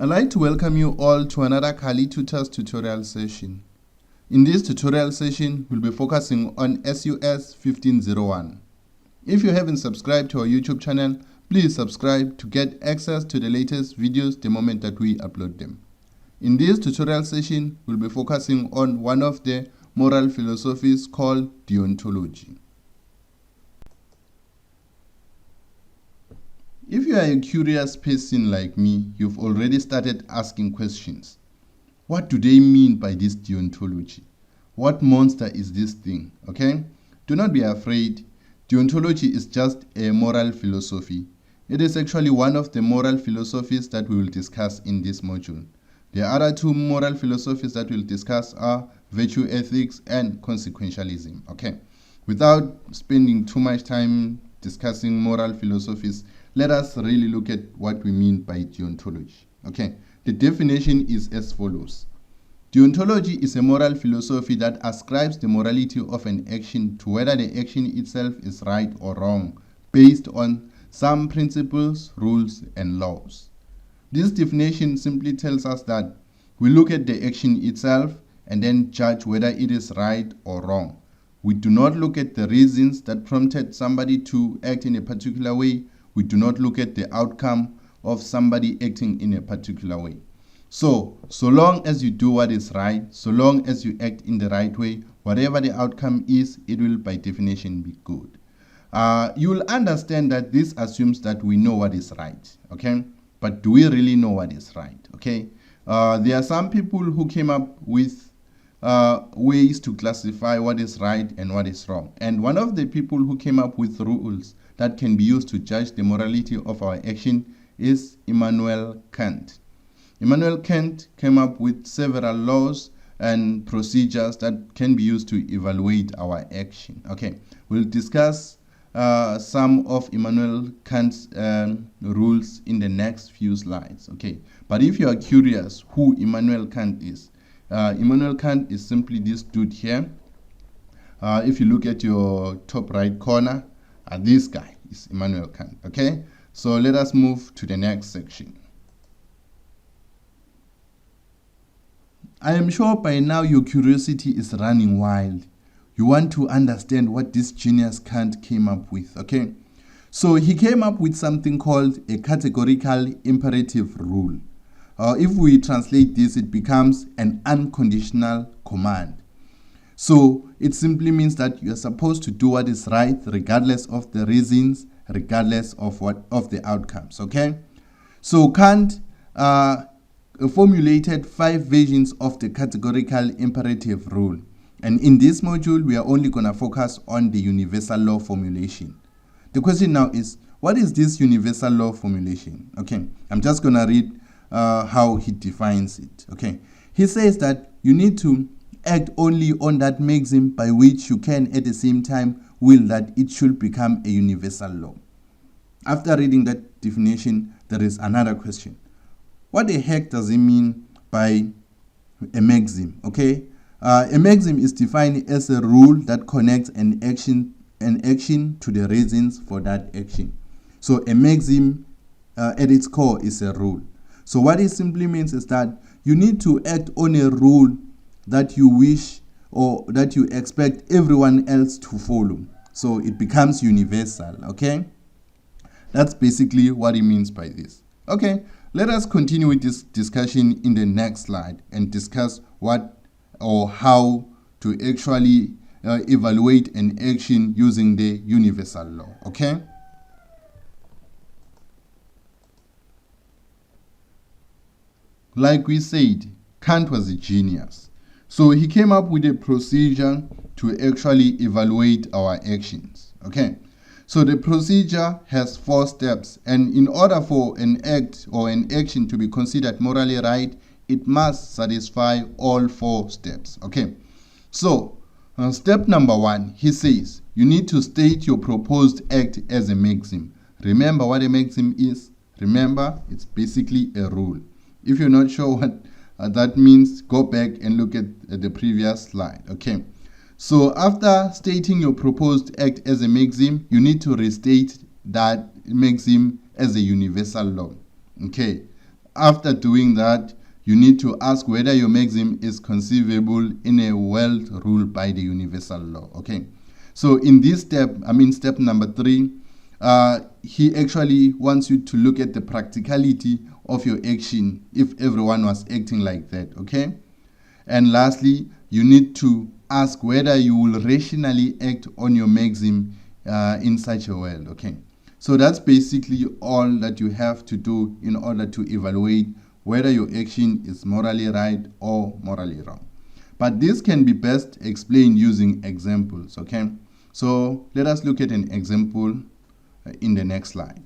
I'd like to welcome you all to another Kali Tutors tutorial session. In this tutorial session, we'll be focusing on SUS1501. If you haven't subscribed to our YouTube channel, please subscribe to get access to the latest videos the moment that we upload them. In this tutorial session, we'll be focusing on one of the moral philosophies called Deontology. If you are a curious person like me, you've already started asking questions. What do they mean by this deontology? What monster is this thing? Okay? Do not be afraid. Deontology is just a moral philosophy. It is actually one of the moral philosophies that we will discuss in this module. The other two moral philosophies that we'll discuss are virtue ethics and consequentialism. Okay? Without spending too much time discussing moral philosophies, let us really look at what we mean by deontology. Okay, the definition is as follows. Deontology is a moral philosophy that ascribes the morality of an action to whether the action itself is right or wrong, based on some principles, rules, and laws. This definition simply tells us that we look at the action itself and then judge whether it is right or wrong. We do not look at the reasons that prompted somebody to act in a particular way. We do not look at the outcome of somebody acting in a particular way. So long as you do what is right, so long as you act in the right way, whatever the outcome is, it will by definition be good. You will understand that this assumes that we know what is right, okay? But do we really know what is right, okay? There are some people who came up with ways to classify what is right and what is wrong. And one of the people who came up with rules that can be used to judge the morality of our action is Immanuel Kant. Immanuel Kant came up with several laws and procedures that can be used to evaluate our action. Okay, we'll discuss some of Immanuel Kant's rules in the next few slides. Okay, but if you are curious who Immanuel Kant is, Immanuel Kant is simply this dude here. If you look at your top right corner, this guy is Immanuel Kant. Okay, so let us move to the next section. I am sure by now your curiosity is running wild. You want to understand what this genius Kant came up with. Okay, so he came up with something called a categorical imperative rule. If we translate this, it becomes an unconditional command. So it simply means that you are supposed to do what is right regardless of the reasons, regardless of the outcomes. Okay, so Kant formulated 5 versions of the categorical imperative rule, and in this module we are only going to focus on the universal law formulation. The question now is, what is this universal law formulation? Okay, I'm just going to read how he defines it. Okay, he says that you need to act only on that maxim by which you can at the same time will that it should become a universal law. After reading that definition, there is another question. What the heck does it mean by a maxim? Okay, a maxim is defined as a rule that connects an action to the reasons for that action. So a maxim at its core is a rule. So what it simply means is that you need to act on a rule that you wish or that you expect everyone else to follow. So it becomes universal, okay? That's basically what it means by this. Okay, let us continue with this discussion in the next slide and discuss what or how to actually evaluate an action using the universal law, okay? Like we said, Kant was a genius. So he came up with a procedure to actually evaluate our actions. Okay, so the procedure has 4 steps, and in order for an act or an action to be considered morally right, it must satisfy all 4 steps. Okay, so step number 1, he says you need to state your proposed act as a maxim. Remember what a maxim is? Remember, it's basically a rule. If you're not sure what that means, go back and look at the previous slide. Okay, so after stating your proposed act as a maxim, you need to restate that maxim as a universal law. Okay, after doing that, you need to ask whether your maxim is conceivable in a world ruled by the universal law. Okay, so in this step, step number 3, he actually wants you to look at the practicality of your action if everyone was acting like that. Okay, and lastly, you need to ask whether you will rationally act on your maxim in such a world. Okay, so that's basically all that you have to do in order to evaluate whether your action is morally right or morally wrong. But this can be best explained using examples. Okay, so let us look at an example in the next slide.